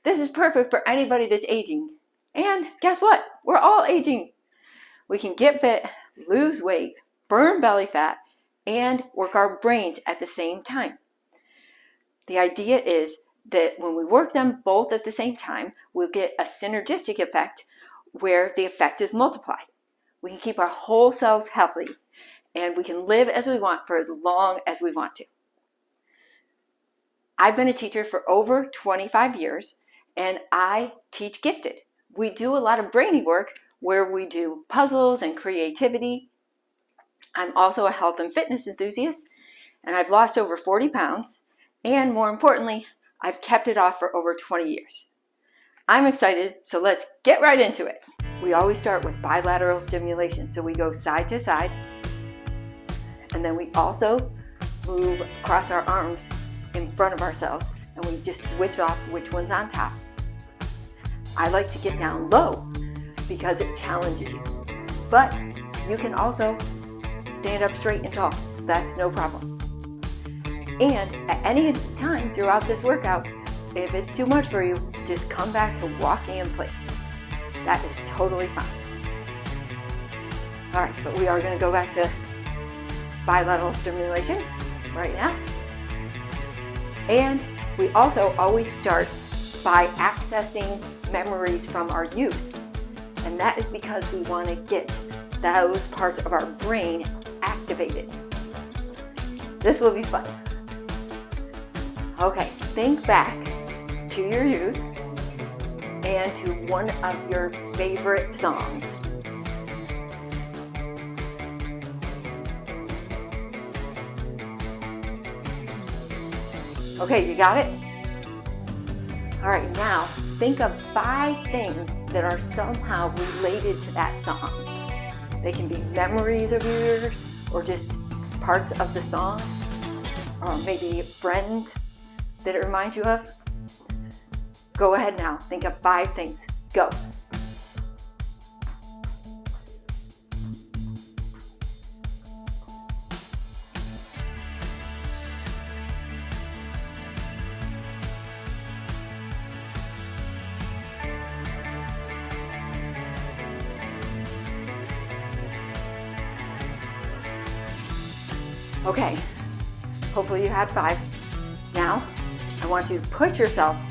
This is perfect for anybody that's aging. And guess what? We're all aging. We can get fit, lose weight, burn belly fat, and work our brains at the same time. The idea is that when we work them both at the same time, we'll get a synergistic effect where the effect is multiplied. We can keep our whole selves healthy, and we can live as we want for as long as we want to. I've been a teacher for over 25 years, and I teach gifted. We do a lot of brainy work where we do puzzles and creativity. I'm also a health and fitness enthusiast, and I've lost over 40 pounds, and more importantly, I've kept it off for over 20 years. I'm excited, so let's get right into it. We always start with bilateral stimulation, so we go side to side, and then we also move across our arms in front of ourselves, and we just switch off which one's on top. I like to get down low because it challenges you, but you can also stand up straight and tall. That's no problem. And at any time throughout this workout, if it's too much for you, just come back to walking in place. That is totally fine. All right, but we are going to go back to bilateral stimulation right now. And we also always start by accessing memories from our youth. And that is because we want to get those parts of our brain activated. This will be fun. Okay, think back to your youth and to one of your favorite songs. Okay, you got it? All right, now think of 5 things that are somehow related to that song. They can be memories of yours or just parts of the song, or maybe friends that it reminds you of. Go ahead now, think of 5 things. Go. Okay, hopefully you had 5. Now, I want you to push yourself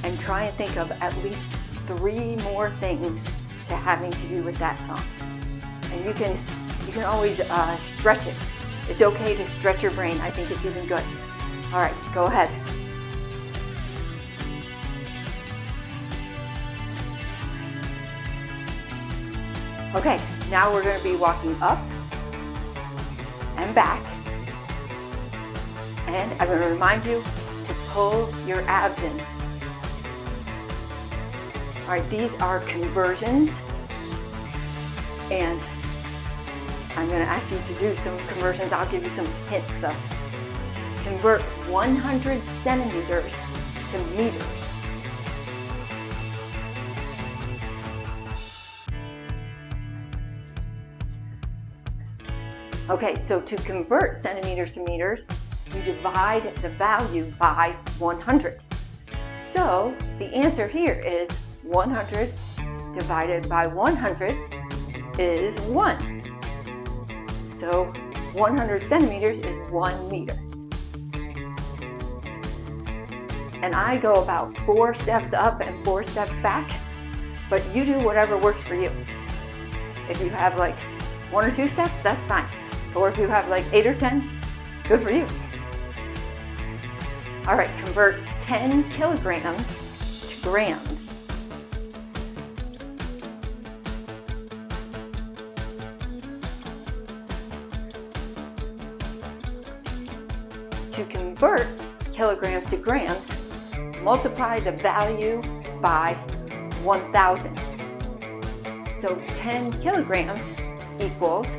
and try and think of at least 3 more things to having to do with that song. And you can always stretch it. It's okay to stretch your brain. I think it's even good. All right, go ahead. Okay, now we're going to be walking up and back. And I'm going to remind you to pull your abs in. All right, these are conversions, and I'm going to ask you to do some conversions. I'll give you some hints though. Convert 100 centimeters to meters. Okay, so to convert centimeters to meters, you divide the value by 100. So the answer here is 100 divided by 100 is 1. So 100 centimeters is 1 meter. And I go about 4 steps up and 4 steps back, but you do whatever works for you. If you have like 1 or 2 steps, that's fine. Or if you have like 8 or 10, good for you. All right, convert 10 kilograms to grams. To convert kilograms to grams, multiply the value by 1,000. So 10 kilograms equals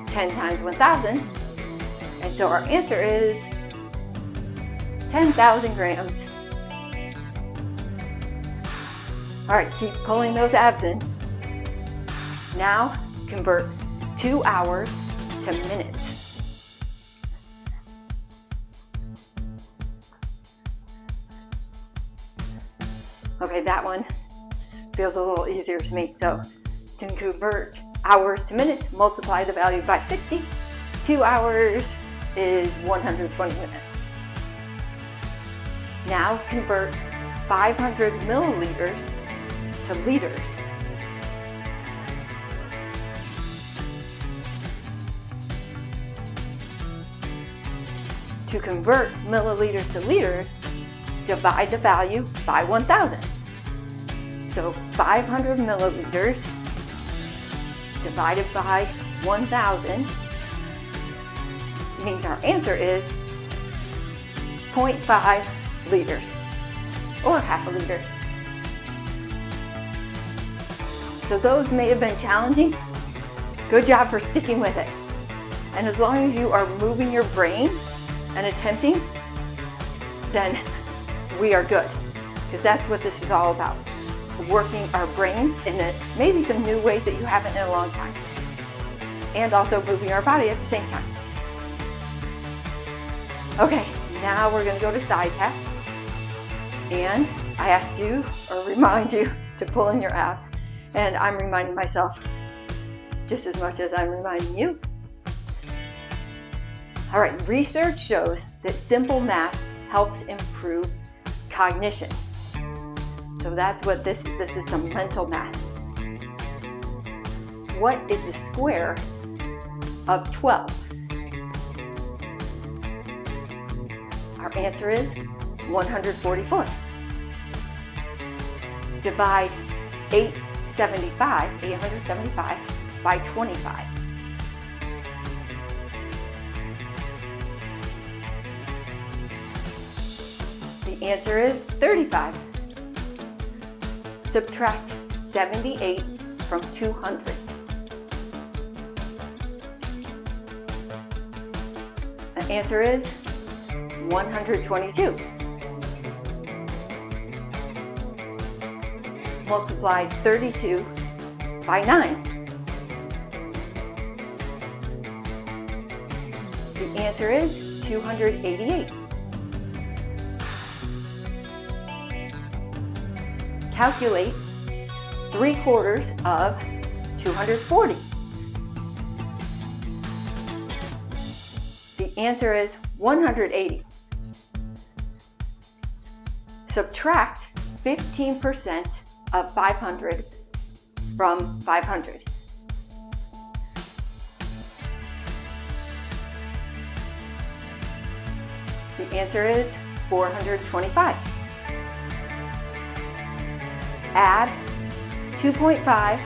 10 times 1,000. And so our answer is 10,000 grams. All right, keep pulling those abs in. Now convert 2 hours to minutes. Okay, that one feels a little easier to me. So to convert hours to minutes, multiply the value by 60. 2 hours is 120 minutes. Now convert 500 milliliters to liters. To convert milliliters to liters, divide the value by 1,000. So 500 milliliters divided by 1,000 means our answer is 0.5 liters, or half a liter. So those may have been challenging. Good job for sticking with it. And as long as you are moving your brain and attempting, then we are good. Because that's what this is all about. Working our brains in maybe some new ways that you haven't in a long time. And also moving our body at the same time. Okay, now we're going to go to side taps. And I ask you, or remind you, to pull in your abs. And I'm reminding myself just as much as I'm reminding you. All right, research shows that simple math helps improve cognition. So that's what this is. This is some mental math. What is the square of 12? Our answer is 144. Divide 875 by 25. The answer is 35. Subtract 78 from 200. The answer is 122. Multiply 32 by 9. The answer is 288. Calculate 3/4 of 240. The answer is 180. Subtract 15% of 500 from 500. The answer is 425. Add 2.5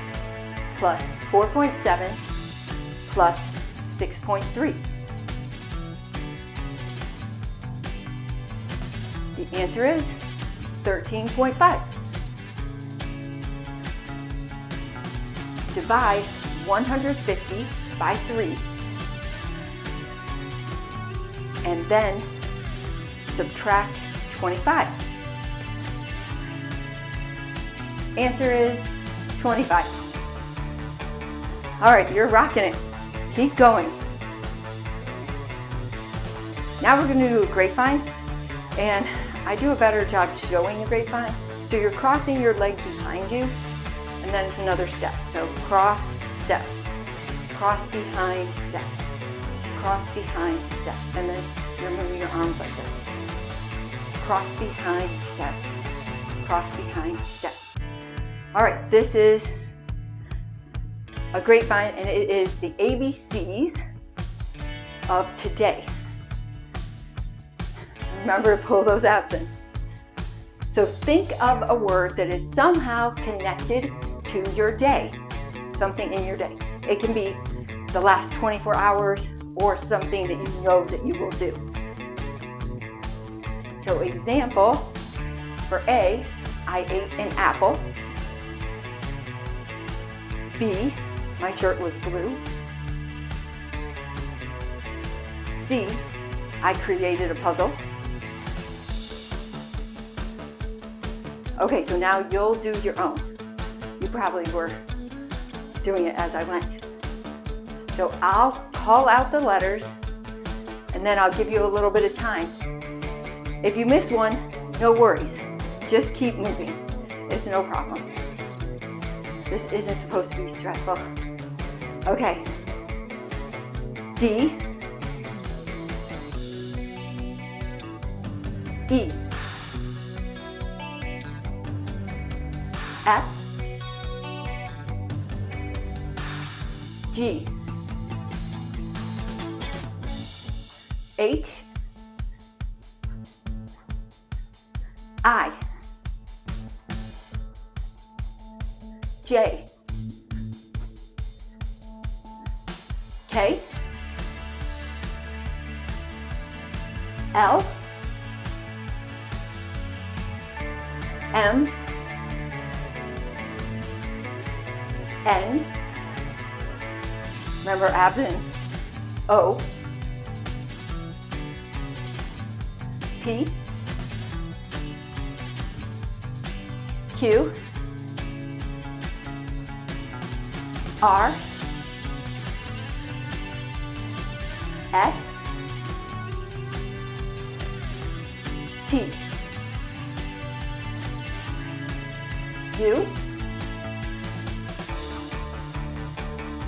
plus 4.7 plus 6.3. The answer is 13.5. Divide 150 by 3 and then subtract 25. Answer is 25. All right, you're rocking it. Keep going. Now we're going to do a grapevine, and I do a better job showing the grapevine. So you're crossing your leg behind you, and then it's another step. So cross, step, cross behind, step, cross behind, step, and then you're moving your arms like this. Cross behind, step, cross behind, step. All right, this is a grapevine, and it is the ABCs of today. Remember to pull those abs in. So think of a word that is somehow connected to your day, something in your day. It can be the last 24 hours or something that you know that you will do. So example, for A, I ate an apple. B, my shirt was blue. C, I created a puzzle. Okay, so now you'll do your own. You probably were doing it as I went. So I'll call out the letters, and then I'll give you a little bit of time. If you miss one, no worries. Just keep moving. It's no problem. This isn't supposed to be stressful. Okay. D, E, F, G, H, I, J, K, L, M, N, remember abs in, O, P, Q, R, S, T, U,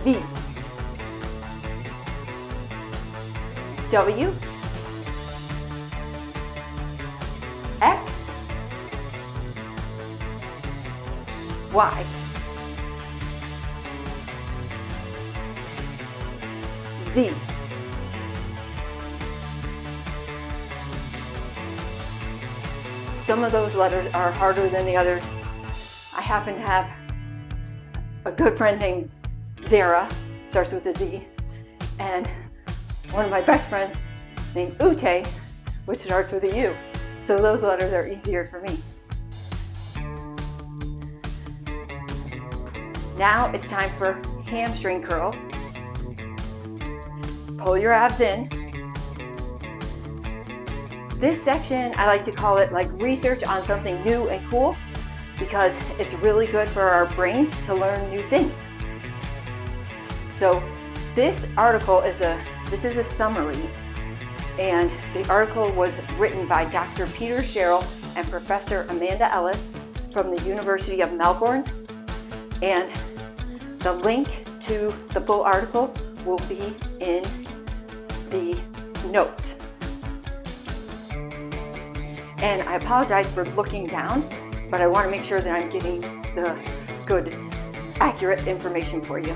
V, W, X, Y, Z. Some of those letters are harder than the others. I happen to have a good friend named Zara, starts with a Z, and one of my best friends named Ute, which starts with a U. So those letters are easier for me. Now it's time for hamstring curls. Pull your abs in. This section, I like to call it like research on something new and cool, because it's really good for our brains to learn new things. So this article is a summary, and the article was written by Dr. Peter Sherrill and Professor Amanda Ellis from the University of Melbourne, and the link to the full article will be in the notes. And I apologize for looking down, but I want to make sure that I'm getting the good, accurate information for you.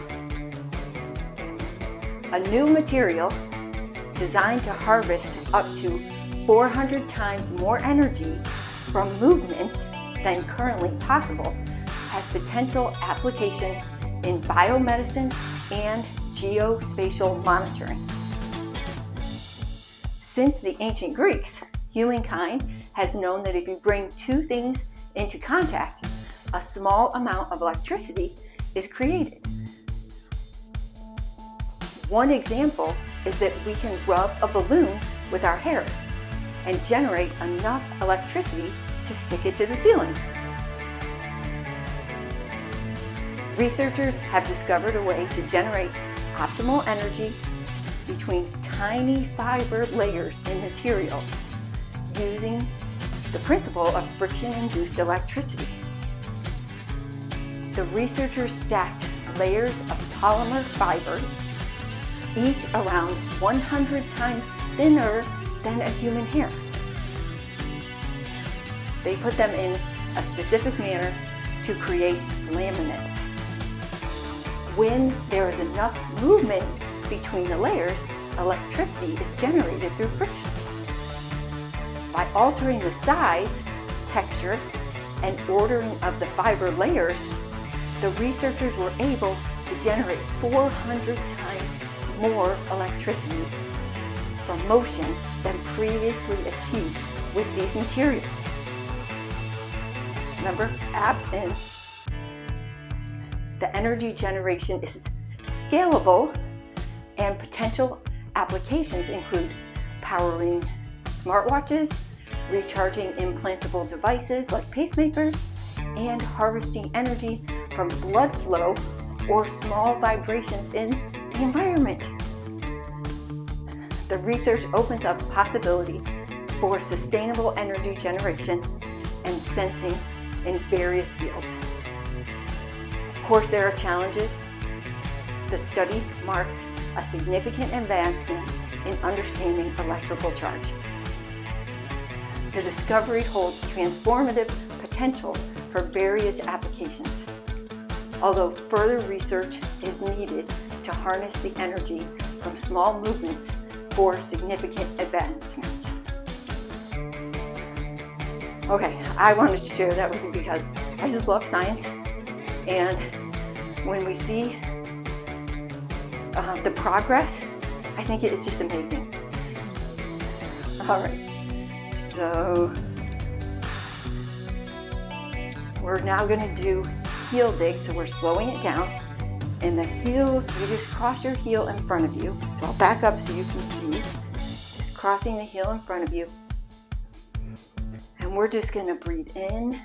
A new material designed to harvest up to 400 times more energy from movement than currently possible has potential applications in biomedicine and geospatial monitoring. Since the ancient Greeks, humankind has known that if you bring two things into contact, a small amount of electricity is created. One example is that we can rub a balloon with our hair and generate enough electricity to stick it to the ceiling. Researchers have discovered a way to generate optimal energy between tiny fiber layers in materials using the principle of friction-induced electricity. The researchers stacked layers of polymer fibers, each around 100 times thinner than a human hair. They put them in a specific manner to create laminates. When there is enough movement between the layers, electricity is generated through friction. By altering the size, texture, and ordering of the fiber layers, the researchers were able to generate 400 times more electricity from motion than previously achieved with these materials. Remember, abs in. The energy generation is scalable, and potential applications include powering smartwatches, recharging implantable devices like pacemakers, and harvesting energy from blood flow or small vibrations in the environment. The research opens up possibility for sustainable energy generation and sensing in various fields. Of course, there are challenges. The study marks a significant advancement in understanding electrical charge. The discovery holds transformative potential for various applications, although further research is needed to harness the energy from small movements for significant advancements. Okay, I wanted to share that with you because I just love science, and when we see the progress, I think it is just amazing. All right, so we're now going to do heel dig, so we're slowing it down. And the heels, you just cross your heel in front of you. So I'll back up so you can see. Just crossing the heel in front of you. And we're just going to breathe in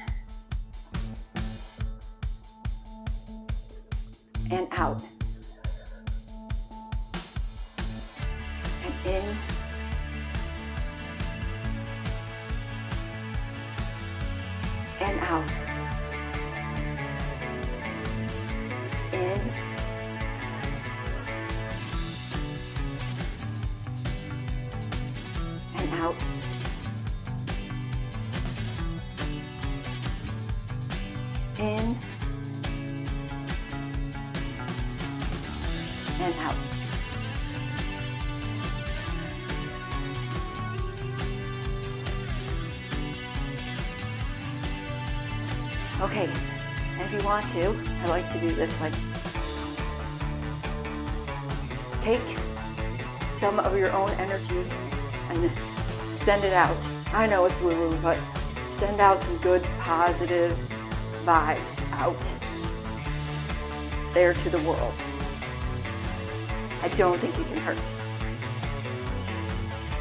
and out. And in and out. In and out. In and out. Okay, and if you want to, I like to do this, like, take some of your own energy and send it out. I know it's woo-woo, but send out some good, positive vibes out there to the world. I don't think you can hurt.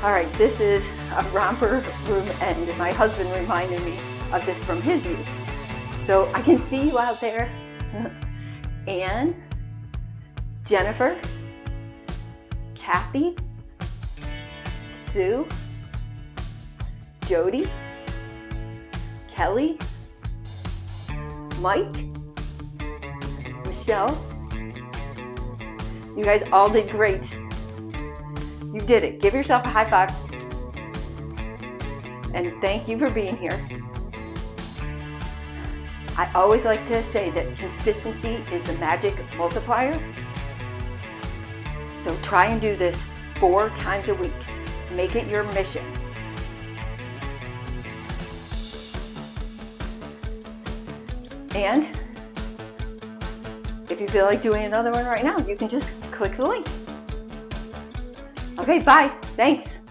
All right, this is a romper room end. My husband reminded me of this from his youth. So I can see you out there. Anne, Jennifer, Kathy, Sue, Jody, Kelly, Mike, Michelle. You guys all did great. You did it. Give yourself a high five. And thank you for being here. I always like to say that consistency is the magic multiplier. So try and do this 4 times a week. Make it your mission. And if you feel like doing another one right now, you can just click the link. Okay, bye. Thanks.